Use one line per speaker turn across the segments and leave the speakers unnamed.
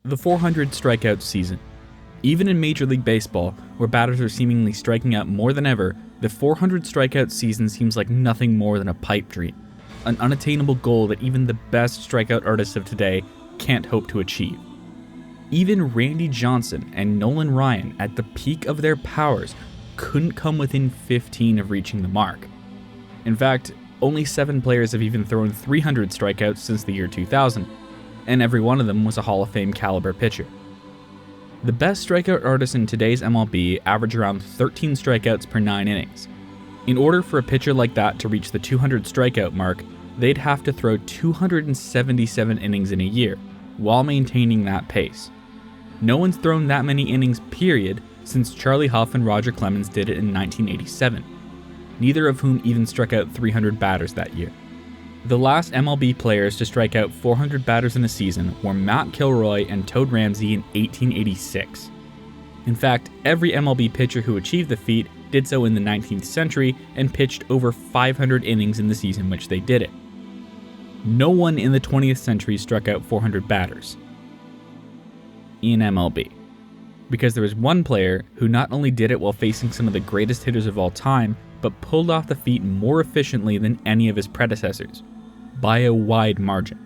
The 400 strikeout season. Even in Major League Baseball, where batters are seemingly striking out more than ever, the 400 strikeout season seems like nothing more than a pipe dream, an unattainable goal that even the best strikeout artists of today can't hope to achieve. Even Randy Johnson and Nolan Ryan, at the peak of their powers, couldn't come within 15 of reaching the mark. In fact, only 7 players have even thrown 300 strikeouts since the year 2000, and every one of them was a Hall of Fame caliber pitcher. The best strikeout artists in today's MLB average around 13 strikeouts per 9 innings. In order for a pitcher like that to reach the 200 strikeout mark, they'd have to throw 277 innings in a year, while maintaining that pace. No one's thrown that many innings, period, since Charlie Hough and Roger Clemens did it in 1987, neither of whom even struck out 300 batters that year. The last MLB players to strike out 400 batters in a season were Matt Kilroy and Toad Ramsey in 1886. In fact, every MLB pitcher who achieved the feat did so in the 19th century and pitched over 500 innings in the season in which they did it. No one in the 20th century struck out 400 batters in MLB, because there was one player who not only did it while facing some of the greatest hitters of all time, but pulled off the feat more efficiently than any of his predecessors, by a wide margin.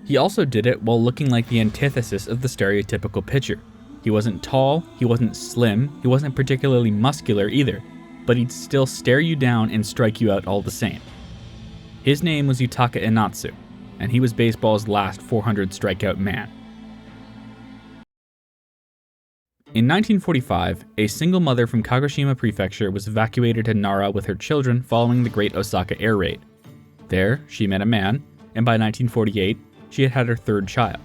He also did it while looking like the antithesis of the stereotypical pitcher. He wasn't tall, he wasn't slim, he wasn't particularly muscular either, but he'd still stare you down and strike you out all the same. His name was Yutaka Enatsu, and he was baseball's last 400 strikeout man. In 1945, a single mother from Kagoshima Prefecture was evacuated to Nara with her children following the Great Osaka Air Raid. There, she met a man, and by 1948, she had had her third child.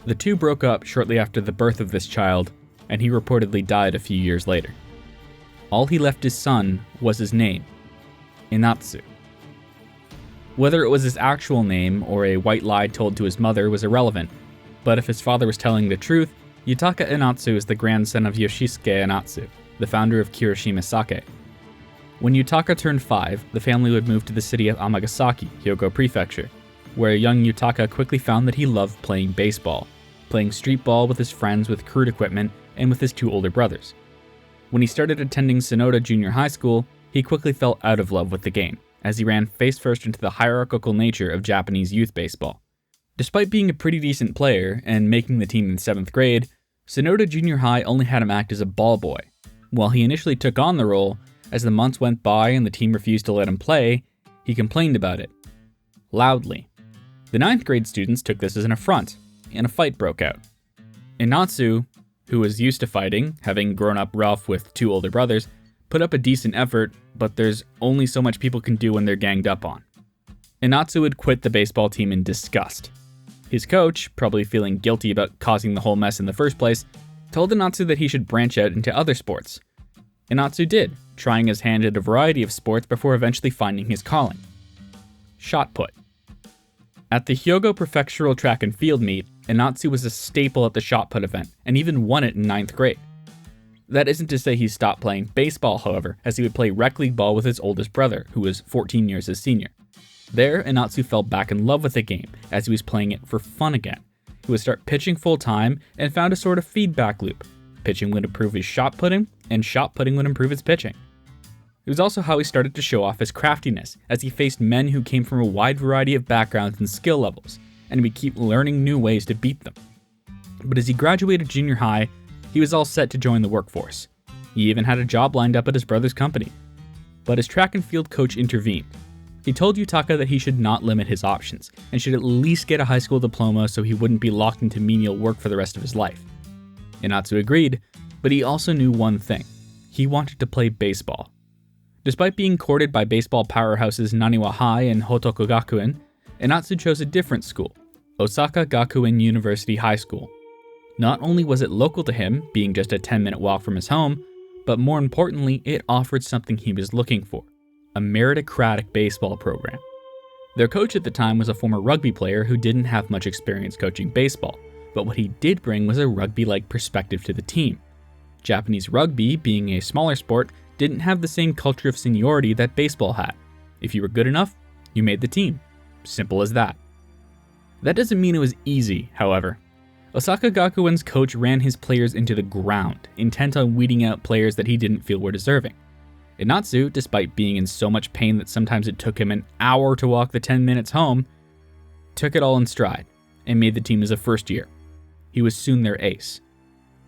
The two broke up shortly after the birth of this child, and he reportedly died a few years later. All he left his son was his name, Enatsu. Whether it was his actual name or a white lie told to his mother was irrelevant, but if his father was telling the truth, Yutaka Enatsu is the grandson of Yoshisuke Enatsu, the founder of Kirishima Sake. When Yutaka turned 5, the family would move to the city of Amagasaki, Hyogo Prefecture, where young Yutaka quickly found that he loved playing baseball, playing street ball with his friends with crude equipment and with his 2 older brothers. When he started attending Sonoda Junior High School, he quickly fell out of love with the game, as he ran face first into the hierarchical nature of Japanese youth baseball. Despite being a pretty decent player and making the team in 7th grade, Sonoda Junior High only had him act as a ball boy. While he initially took on the role, as the months went by and the team refused to let him play, he complained about it. Loudly. The 9th grade students took this as an affront, and a fight broke out. Enatsu, who was used to fighting, having grown up rough with 2 older brothers, put up a decent effort, but there's only so much people can do when they're ganged up on. Enatsu would quit the baseball team in disgust. His coach, probably feeling guilty about causing the whole mess in the first place, told Enatsu that he should branch out into other sports. Enatsu did, trying his hand at a variety of sports before eventually finding his calling: shot put. At the Hyogo Prefectural Track and Field meet, Enatsu was a staple at the shot put event, and even won it in 9th grade. That isn't to say he stopped playing baseball, however, as he would play rec league ball with his oldest brother, who was 14 years his senior. There, Enatsu fell back in love with the game, as he was playing it for fun again. He would start pitching full-time, and found a sort of feedback loop. Pitching would improve his shot putting, and shot putting would improve his pitching. It was also how he started to show off his craftiness, as he faced men who came from a wide variety of backgrounds and skill levels, and would keep learning new ways to beat them. But as he graduated junior high, he was all set to join the workforce. He even had a job lined up at his brother's company. But his track and field coach intervened. He told Yutaka that he should not limit his options, and should at least get a high school diploma so he wouldn't be locked into menial work for the rest of his life. Enatsu agreed, but he also knew one thing: he wanted to play baseball. Despite being courted by baseball powerhouses Naniwa High and Hotoku Gakuen, Enatsu chose a different school, Osaka Gakuen University High School. Not only was it local to him, being just a 10-minute walk from his home, but more importantly, it offered something he was looking for: a meritocratic baseball program. Their coach at the time was a former rugby player who didn't have much experience coaching baseball, but what he did bring was a rugby-like perspective to the team. Japanese rugby, being a smaller sport, didn't have the same culture of seniority that baseball had. If you were good enough, you made the team. Simple as that. That doesn't mean it was easy, however. Osaka Gakuin's coach ran his players into the ground, intent on weeding out players that he didn't feel were deserving. Enatsu, despite being in so much pain that sometimes it took him an hour to walk the 10 minutes home, took it all in stride and made the team as a first year. He was soon their ace.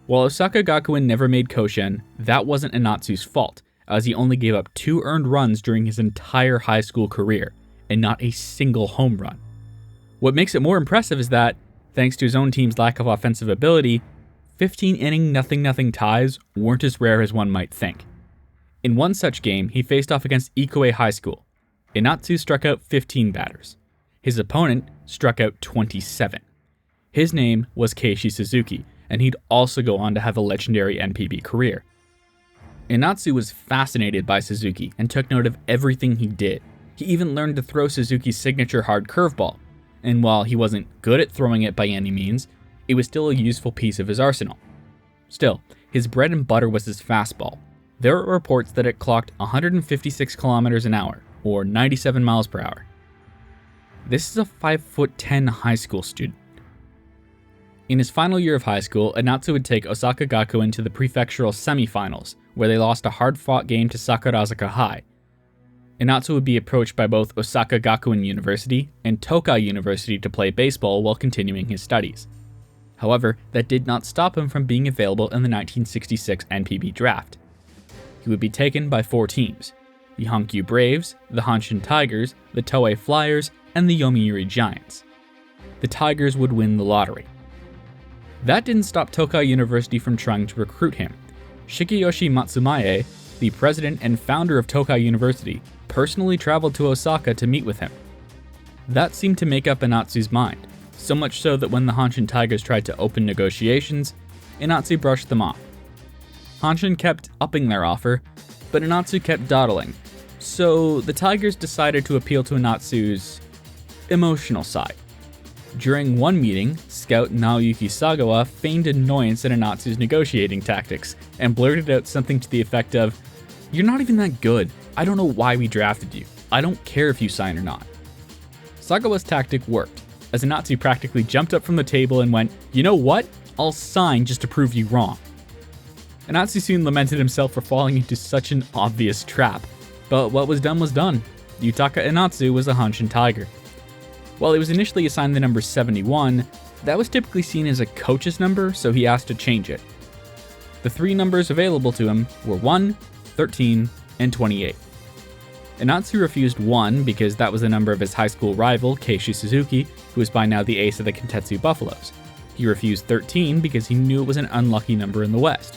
While Osaka Gakuin never made Koshin, that wasn't Enatsu's fault, as he only gave up 2 earned runs during his entire high school career, and not a single home run. What makes it more impressive is that, thanks to his own team's lack of offensive ability, 15-inning nothing ties weren't as rare as one might think. In one such game, he faced off against Ikoe High School. Enatsu struck out 15 batters. His opponent struck out 27. His name was Keiichi Suzuki, and he'd also go on to have a legendary NPB career. Enatsu was fascinated by Suzuki and took note of everything he did. He even learned to throw Suzuki's signature hard curveball, and while he wasn't good at throwing it by any means, it was still a useful piece of his arsenal. Still, his bread and butter was his fastball. There are reports that it clocked 156 kilometers an hour, or 97 miles per hour. This is a 5'10" high school student. In his final year of high school, Enatsu would take Osaka Gakuin to the prefectural semifinals, where they lost a hard-fought game to Sakurazaka High. Enatsu would be approached by both Osaka Gakuin University and Tokai University to play baseball while continuing his studies. However, that did not stop him from being available in the 1966 NPB draft. He would be taken by 4 teams: the Hankyu Braves, the Hanshin Tigers, the Toei Flyers, and the Yomiuri Giants. The Tigers would win the lottery. That didn't stop Tokai University from trying to recruit him. Shigeyoshi Matsumae, the president and founder of Tokai University, personally traveled to Osaka to meet with him. That seemed to make up Enatsu's mind, so much so that when the Hanshin Tigers tried to open negotiations, Enatsu brushed them off. Hanshin kept upping their offer, but Enatsu kept dawdling, so the Tigers decided to appeal to Enatsu's emotional side. During one meeting, scout Naoyuki Sagawa feigned annoyance at Enatsu's negotiating tactics and blurted out something to the effect of, "You're not even that good. I don't know why we drafted you. I don't care if you sign or not." Sagawa's tactic worked, as Enatsu practically jumped up from the table and went, "You know what? I'll sign just to prove you wrong." Enatsu soon lamented himself for falling into such an obvious trap, but what was done was done. Yutaka Enatsu was a Hanshin Tiger. While he was initially assigned the number 71, that was typically seen as a coach's number, so he asked to change it. The 3 numbers available to him were 1, 13, and 28. Enatsu refused 1 because that was the number of his high school rival, Keiichi Suzuki, who was by now the ace of the Kintetsu Buffaloes. He refused 13 because he knew it was an unlucky number in the West.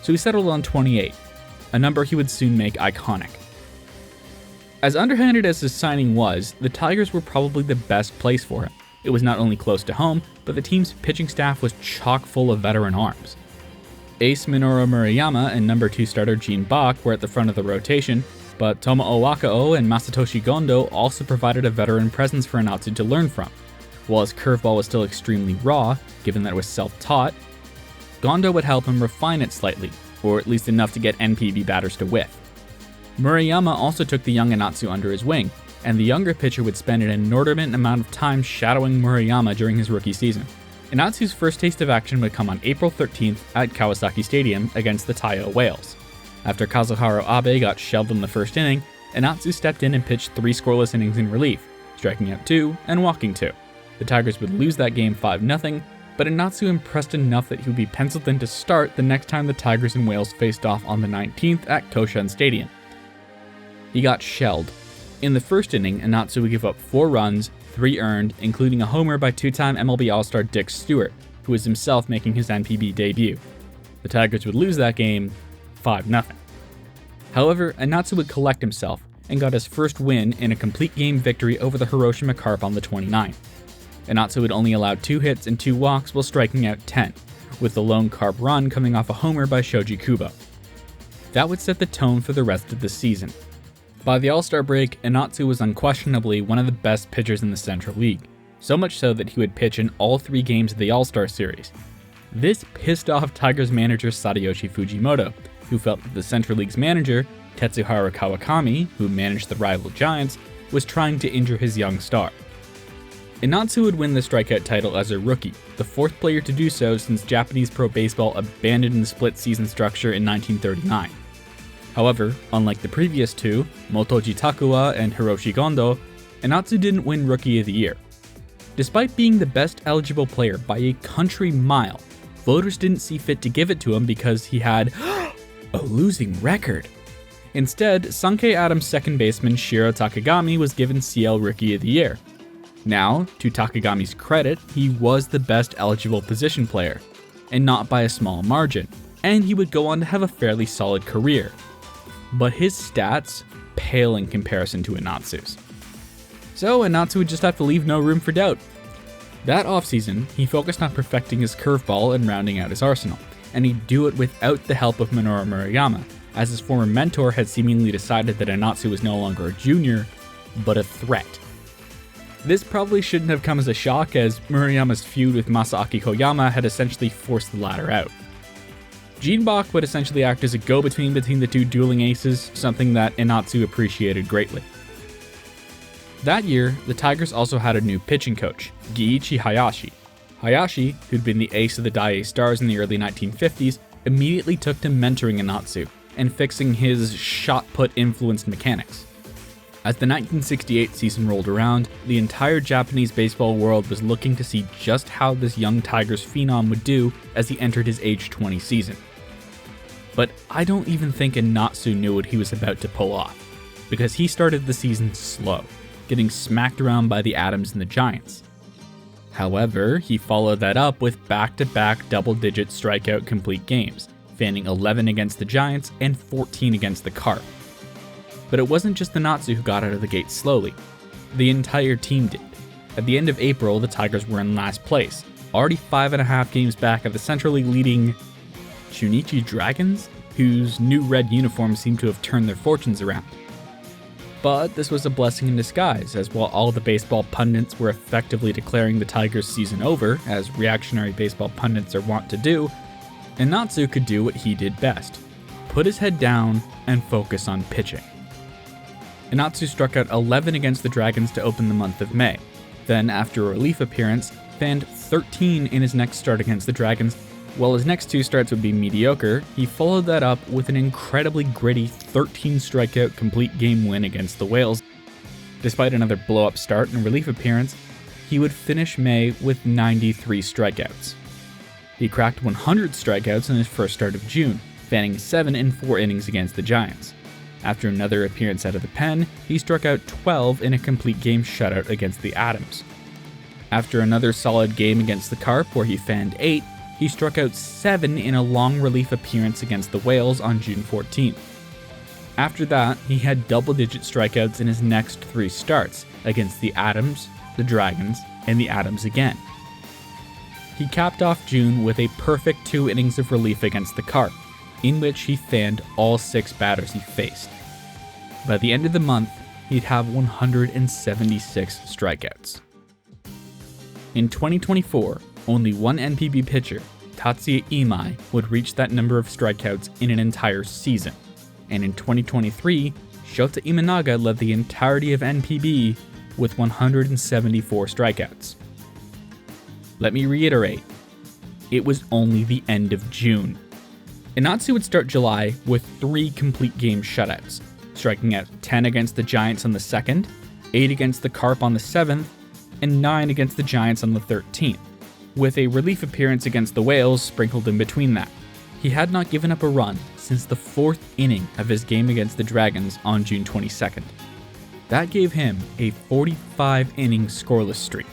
So he settled on 28, a number he would soon make iconic. As underhanded as his signing was, the Tigers were probably the best place for him. It was not only close to home, but the team's pitching staff was chock full of veteran arms. Ace Minoru Murayama and number 2 starter Gene Bach were at the front of the rotation, but Tomoo Wakao and Masatoshi Gondo also provided a veteran presence for Enatsu to learn from. While his curveball was still extremely raw, given that it was self-taught, Gondo would help him refine it slightly, or at least enough to get NPB batters to whiff. Murayama also took the young Enatsu under his wing, and the younger pitcher would spend an inordinate amount of time shadowing Murayama during his rookie season. Enatsu's first taste of action would come on April 13th at Kawasaki Stadium against the Taiyo Whales. After Kazuharu Abe got shelved in the first inning, Enatsu stepped in and pitched 3 scoreless innings in relief, striking out 2 and walking 2. The Tigers would lose that game 5-0, but Enatsu impressed enough that he would be penciled in to start the next time the Tigers and Whales faced off on the 19th at Koshin Stadium. He got shelled. In the first inning, Enatsu would give up 4 runs, 3 earned, including a homer by 2-time MLB All-Star Dick Stewart, who was himself making his NPB debut. The Tigers would lose that game 5-0. However, Enatsu would collect himself and got his first win in a complete game victory over the Hiroshima Carp on the 29th. Enatsu had only allowed 2 hits and 2 walks while striking out 10, with the lone Carp run coming off a homer by Shoji Kubo. That would set the tone for the rest of the season. By the All-Star break, Enatsu was unquestionably one of the best pitchers in the Central League, so much so that he would pitch in all 3 games of the All-Star Series. This pissed off Tigers manager Sadayoshi Fujimoto, who felt that the Central League's manager, Tetsuharu Kawakami, who managed the rival Giants, was trying to injure his young star. Enatsu would win the strikeout title as a rookie, the fourth player to do so since Japanese pro baseball abandoned the split season structure in 1939. However, unlike the previous two, Motoji Takuya and Hiroshi Gondo, Enatsu didn't win Rookie of the Year. Despite being the best eligible player by a country mile, voters didn't see fit to give it to him because he had a losing record. Instead, Sankei Adams' second baseman Shiro Takagami was given CL Rookie of the Year. Now, to Takagami's credit, he was the best eligible position player, and not by a small margin, and he would go on to have a fairly solid career. But his stats pale in comparison to Enatsu's. So Enatsu would just have to leave no room for doubt. That offseason, he focused on perfecting his curveball and rounding out his arsenal, and he'd do it without the help of Minoru Murayama, as his former mentor had seemingly decided that Enatsu was no longer a junior, but a threat. This probably shouldn't have come as a shock, as Murayama's feud with Masaaki Koyama had essentially forced the latter out. Gene Bach would essentially act as a go-between between the two dueling aces, something that Enatsu appreciated greatly. That year, the Tigers also had a new pitching coach, Giichi Hayashi. Hayashi, who'd been the ace of the Daiei Stars in the early 1950s, immediately took to mentoring Enatsu and fixing his shot-put-influenced mechanics. As the 1968 season rolled around, the entire Japanese baseball world was looking to see just how this young Tigers phenom would do as he entered his age 20 season. But I don't even think Enatsu knew what he was about to pull off, because he started the season slow, getting smacked around by the Adams and the Giants. However, he followed that up with back-to-back double-digit strikeout complete games, fanning 11 against the Giants and 14 against the Carp. But it wasn't just Enatsu who got out of the gate slowly. The entire team did. At the end of April, the Tigers were in last place, already 5.5 games back of the Central League leading Chunichi Dragons, whose new red uniforms seemed to have turned their fortunes around. But this was a blessing in disguise, as while all the baseball pundits were effectively declaring the Tigers' season over, as reactionary baseball pundits are wont to do, Enatsu could do what he did best: put his head down and focus on pitching. Enatsu struck out 11 against the Dragons to open the month of May. Then, after a relief appearance, fanned 13 in his next start against the Dragons. While his next two starts would be mediocre, he followed that up with an incredibly gritty 13 strikeout complete game win against the Whales. Despite another blow-up start and relief appearance, he would finish May with 93 strikeouts. He cracked 100 strikeouts in his first start of June, fanning 7 in 4 innings against the Giants. After another appearance out of the pen, he struck out 12 in a complete game shutout against the Adams. After another solid game against the Carp, where he fanned 8, he struck out 7 in a long relief appearance against the Whales on June 14th. After that, he had double-digit strikeouts in his next 3 starts against the Adams, the Dragons, and the Adams again. He capped off June with a perfect 2 innings of relief against the Carp, in which he fanned all 6 batters he faced. By the end of the month, he'd have 176 strikeouts. In 2024, only one NPB pitcher, Tatsuya Imai, would reach that number of strikeouts in an entire season. And in 2023, Shota Imanaga led the entirety of NPB with 174 strikeouts. Let me reiterate, it was only the end of June. Enatsu would start July with 3 complete game shutouts, striking out 10 against the Giants on the 2nd, 8 against the Carp on the 7th, and 9 against the Giants on the 13th, with a relief appearance against the Whales sprinkled in between that. He had not given up a run since the 4th inning of his game against the Dragons on June 22nd. That gave him a 45-inning scoreless streak.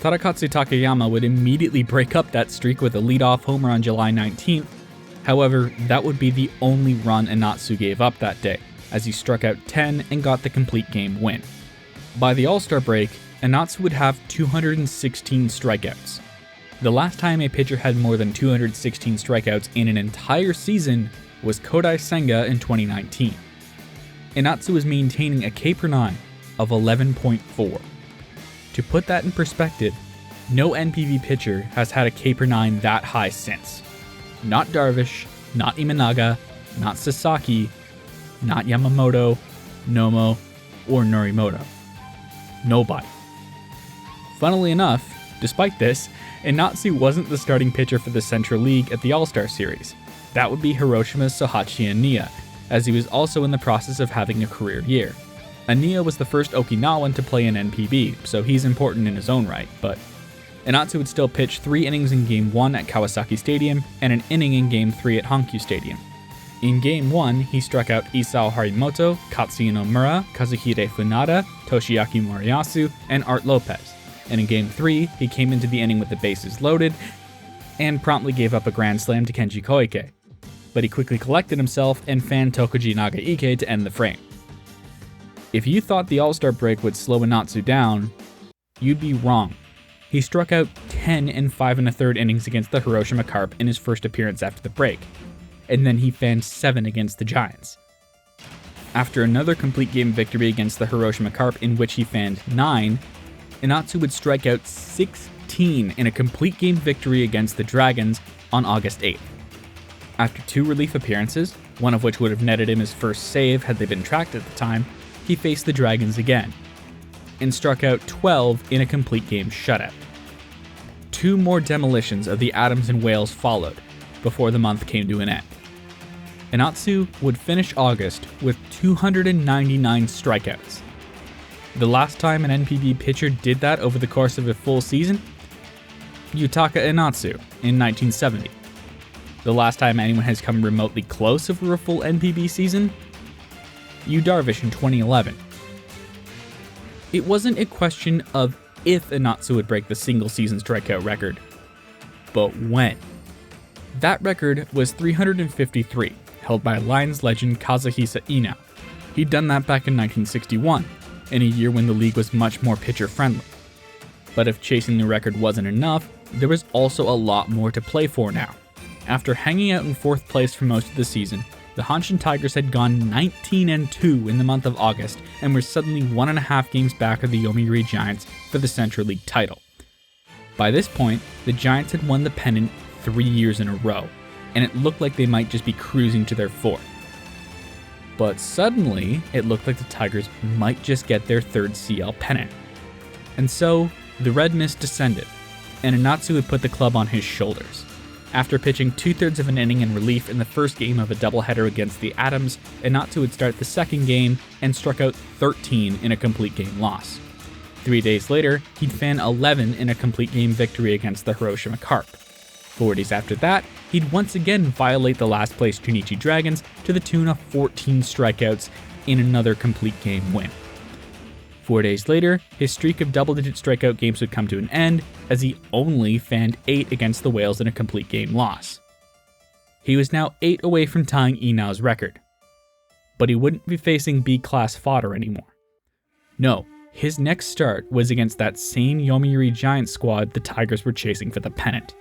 Tadakatsu Takayama would immediately break up that streak with a leadoff homer on July 19th. However, that would be the only run Enatsu gave up that day, as he struck out 10 and got the complete game win. By the All-Star break, Enatsu would have 216 strikeouts. The last time a pitcher had more than 216 strikeouts in an entire season was Kodai Senga in 2019. Enatsu was maintaining a K/9 of 11.4. To put that in perspective, no NPB pitcher has had a K/9 that high since. Not Darvish, not Imanaga, not Sasaki, not Yamamoto, Nomo, or Norimoto. Nobody. Funnily enough, despite this, Enatsu wasn't the starting pitcher for the Central League at the All-Star Series. That would be Hiroshima's Sohachi Aniya, as he was also in the process of having a career year. Aniya was the first Okinawan to play in NPB, so he's important in his own right, but Enatsu would still pitch 3 innings in Game 1 at Kawasaki Stadium and an inning in Game 3 at Hankyu Stadium. In Game 1, he struck out Isao Harimoto, Katsuya Nomura, Kazuhide Funada, Toshiaki Moriyasu, and Art Lopez. And in Game 3, he came into the inning with the bases loaded and promptly gave up a grand slam to Kenji Koike. But he quickly collected himself and fanned Tokuji Nagaike to end the frame. If you thought the All-Star break would slow Enatsu down, you'd be wrong. He struck out 10 and 5 1/3 innings against the Hiroshima Carp in his first appearance after the break, and then he fanned 7 against the Giants. After another complete game victory against the Hiroshima Carp in which he fanned 9, Enatsu would strike out 16 in a complete game victory against the Dragons on August 8th. After 2 relief appearances, one of which would have netted him his first save had they been tracked at the time, he faced the Dragons again, and struck out 12 in a complete game shutout. 2 more demolitions of the Adams and Wales followed, before the month came to an end. Enatsu would finish August with 299 strikeouts. The last time an NPB pitcher did that over the course of a full season? Yutaka Enatsu in 1970. The last time anyone has come remotely close over a full NPB season? Yu Darvish in 2011. It wasn't a question of if Enatsu would break the single season strikeout record, but when. That record was 353, held by Lions legend Kazuhisa Ina. He'd done that back in 1961, in a year when the league was much more pitcher-friendly. But if chasing the record wasn't enough, there was also a lot more to play for now. After hanging out in 4th place for most of the season, the Hanshin Tigers had gone 19-2 in the month of August and were suddenly 1.5 games back of the Yomiuri Giants for the Central League title. By this point, the Giants had won the pennant 3 years in a row, and it looked like they might just be cruising to their 4th. But suddenly, it looked like the Tigers might just get their 3rd CL pennant. And so, the red mist descended, and Enatsu would put the club on his shoulders. After pitching 2/3 of an inning in relief in the first game of a doubleheader against the Adams, Enatsu would start the second game and struck out 13 in a complete game loss. 3 days later, he'd fan 11 in a complete game victory against the Hiroshima Carp. 4 days after that, he'd once again violate the last place Junichi Dragons to the tune of 14 strikeouts in another complete game win. 4 days later, his streak of double-digit strikeout games would come to an end, as he only fanned 8 against the Whales in a complete game loss. He was now 8 away from tying Inao's record. But he wouldn't be facing B-class fodder anymore. No, his next start was against that same Yomiuri Giants squad the Tigers were chasing for the pennant,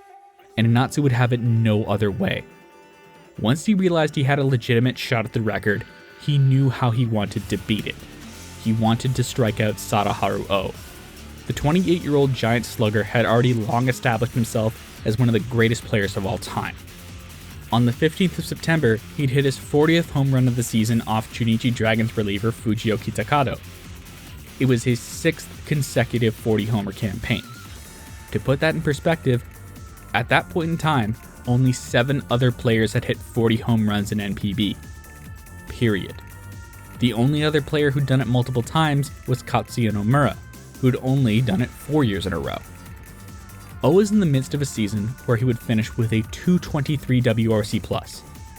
and Enatsu would have it no other way. Once he realized he had a legitimate shot at the record, he knew how he wanted to beat it. He wanted to strike out Sadaharu Oh. The 28-year-old Giant slugger had already long established himself as one of the greatest players of all time. On the 15th of September, he'd hit his 40th home run of the season off Junichi Dragons reliever Fujio Kitakado. It was his 6th consecutive 40-homer campaign. To put that in perspective, at that point in time, only 7 other players had hit 40 home runs in NPB. Period. The only other player who'd done it multiple times was Katsuya Nomura, who'd only done it 4 years in a row. O was in the midst of a season where he would finish with a .223 WRC+,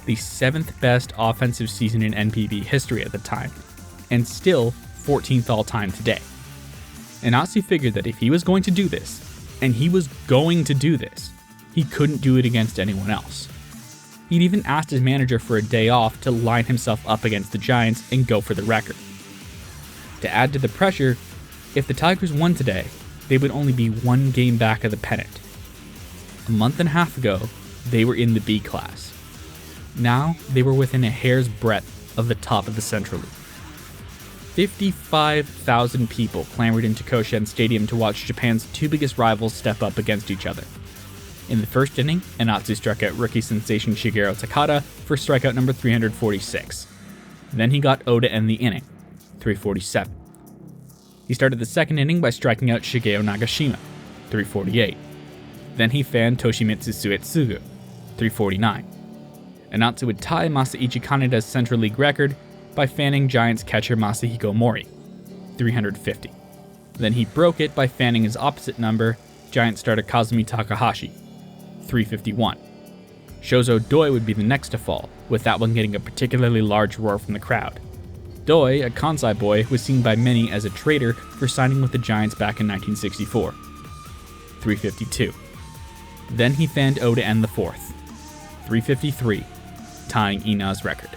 the 7th best offensive season in NPB history at the time, and still 14th all-time today. Enatsu figured that if he was going to do this, and he was going to do this, he couldn't do it against anyone else. He'd even asked his manager for a day off to line himself up against the Giants and go for the record. To add to the pressure, if the Tigers won today, they would only be 1 game back of the pennant. A month and a half ago, they were in the B class. Now, they were within a hair's breadth of the top of the Central League. 55,000 people clamored into Koshien Stadium to watch Japan's 2 biggest rivals step up against each other. In the first inning, Enatsu struck out rookie sensation Shigeru Takada for strikeout number 346. Then he got O to end the inning, 347. He started the second inning by striking out Shigeo Nagashima, 348. Then he fanned Toshimitsu Suetsugu, 349. Enatsu would tie Masaichi Kaneda's Central League record by fanning Giants catcher Masahiko Mori, 350. Then he broke it by fanning his opposite number, Giants starter Kazumi Takahashi, 351. Shozo Doi would be the next to fall, with that one getting a particularly large roar from the crowd. Doi, a Kansai boy, was seen by many as a traitor for signing with the Giants back in 1964, 352. Then he fanned O to end the fourth, 353, tying Ina's record.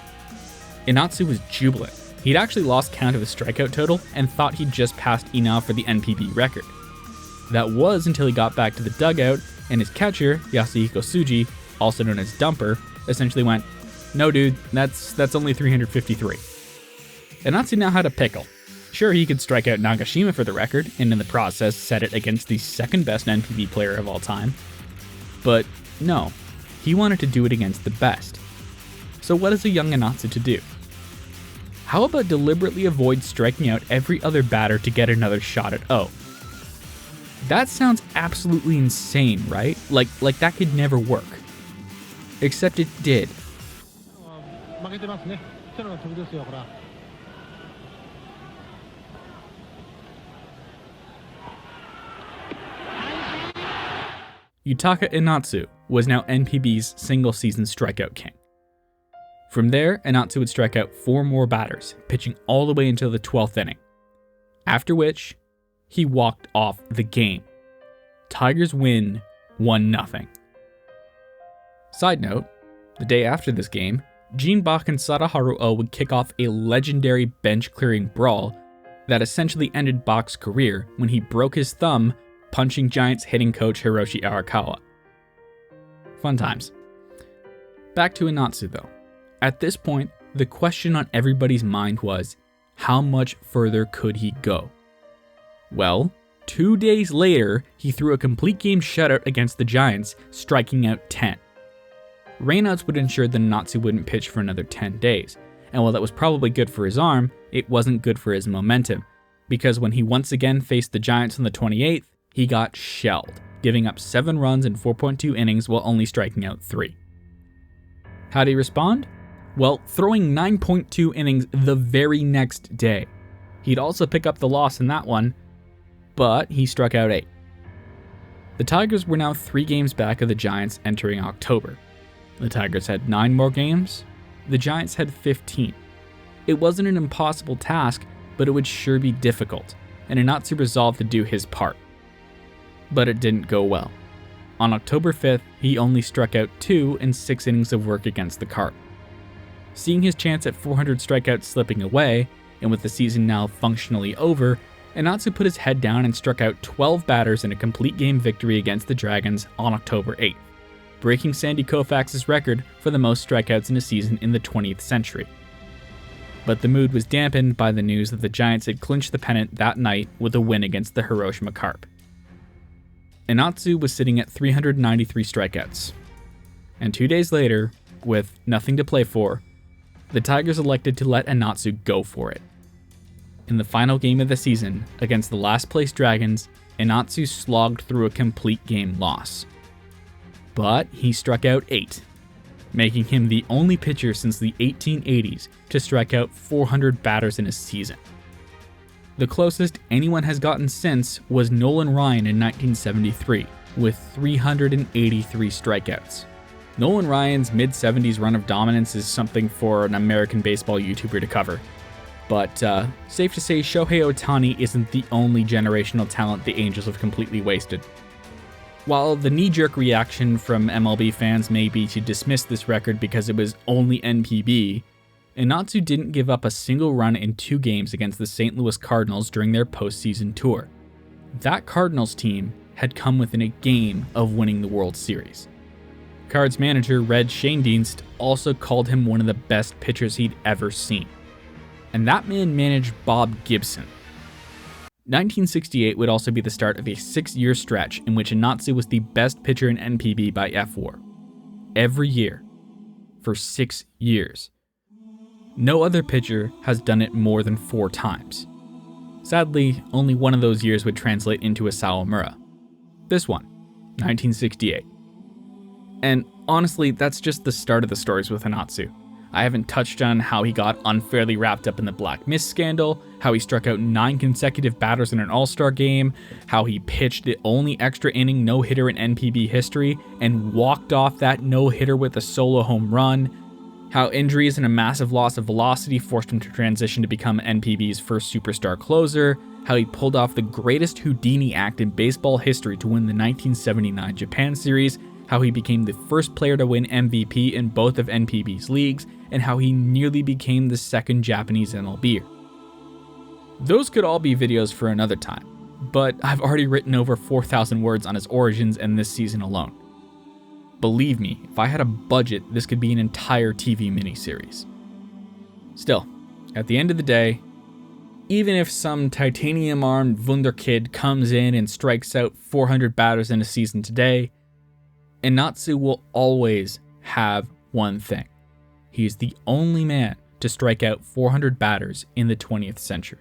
Enatsu was jubilant. He'd actually lost count of his strikeout total and thought he'd just passed Ina for the NPB record. That was until he got back to the dugout and his catcher, Yasuhiko Tsuji, also known as Dumper, essentially went, "No dude, that's only 353. Enatsu now had a pickle. Sure, he could strike out Nagashima for the record, and in the process set it against the second best NPB player of all time. But no, he wanted to do it against the best. So what is a young Enatsu to do? How about deliberately avoid striking out every other batter to get another shot at O? That sounds absolutely insane, right? Like that could never work. Except it did. Yutaka Enatsu was now NPB's single-season strikeout king. From there, Enatsu would strike out 4 more batters, pitching all the way until the 12th inning. After which, he walked off the game. Tigers win 1-0. Side note, the day after this game, Gene Bach and Sadaharu O would kick off a legendary bench-clearing brawl that essentially ended Bach's career when he broke his thumb punching Giants hitting coach Hiroshi Arakawa. Fun times. Back to Enatsu though. At this point, the question on everybody's mind was, how much further could he go? Well, 2 days later, he threw a complete game shutout against the Giants, striking out 10. Rainouts would ensure that Enatsu wouldn't pitch for another 10 days, and while that was probably good for his arm, it wasn't good for his momentum, because when he once again faced the Giants on the 28th, he got shelled, giving up 7 runs in 4.2 innings while only striking out 3. How'd he respond? Well, throwing 9.2 innings the very next day. He'd also pick up the loss in that one, but he struck out 8. The Tigers were now 3 games back of the Giants entering October. The Tigers had 9 more games, the Giants had 15. It wasn't an impossible task, but it would sure be difficult, and Enatsu resolved to do his part. But it didn't go well. On October 5th, he only struck out 2 in 6 innings of work against the Carp. Seeing his chance at 400 strikeouts slipping away, and with the season now functionally over, Enatsu put his head down and struck out 12 batters in a complete game victory against the Dragons on October 8th, breaking Sandy Koufax's record for the most strikeouts in a season in the 20th century. But the mood was dampened by the news that the Giants had clinched the pennant that night with a win against the Hiroshima Carp. Enatsu was sitting at 393 strikeouts. And 2 days later, with nothing to play for, the Tigers elected to let Enatsu go for it. In the final game of the season, against the last place Dragons, Enatsu slogged through a complete game loss. But he struck out 8, making him the only pitcher since the 1880s to strike out 400 batters in a season. The closest anyone has gotten since was Nolan Ryan in 1973, with 383 strikeouts. Nolan Ryan's mid-70s run of dominance is something for an American baseball YouTuber to cover. But safe to say Shohei Ohtani isn't the only generational talent the Angels have completely wasted. While the knee-jerk reaction from MLB fans may be to dismiss this record because it was only NPB, Enatsu didn't give up a single run in 2 games against the St. Louis Cardinals during their postseason tour. That Cardinals team had come within a game of winning the World Series. Cards manager Red Schoendienst also called him one of the best pitchers he'd ever seen. And that man managed Bob Gibson. 1968 would also be the start of a 6-year stretch in which Enatsu was the best pitcher in NPB by F.WAR. Every year. For 6 years. No other pitcher has done it more than 4 times. Sadly, only one of those years would translate into a Sawamura. This one, 1968. And honestly, that's just the start of the stories with Enatsu. I haven't touched on how he got unfairly wrapped up in the Black Mist scandal, how he struck out 9 consecutive batters in an All-Star game, how he pitched the only extra inning no-hitter in NPB history and walked off that no-hitter with a solo home run, how injuries and a massive loss of velocity forced him to transition to become NPB's first superstar closer, how he pulled off the greatest Houdini act in baseball history to win the 1979 Japan Series, how he became the first player to win MVP in both of NPB's leagues, and how he nearly became the second Japanese MLBer. Those could all be videos for another time, but I've already written over 4,000 words on his origins and this season alone. Believe me, if I had a budget, this could be an entire TV miniseries. Still, at the end of the day, even if some titanium-armed wunderkid comes in and strikes out 400 batters in a season today, Enatsu will always have one thing. He is the only man to strike out 400 batters in the 20th century.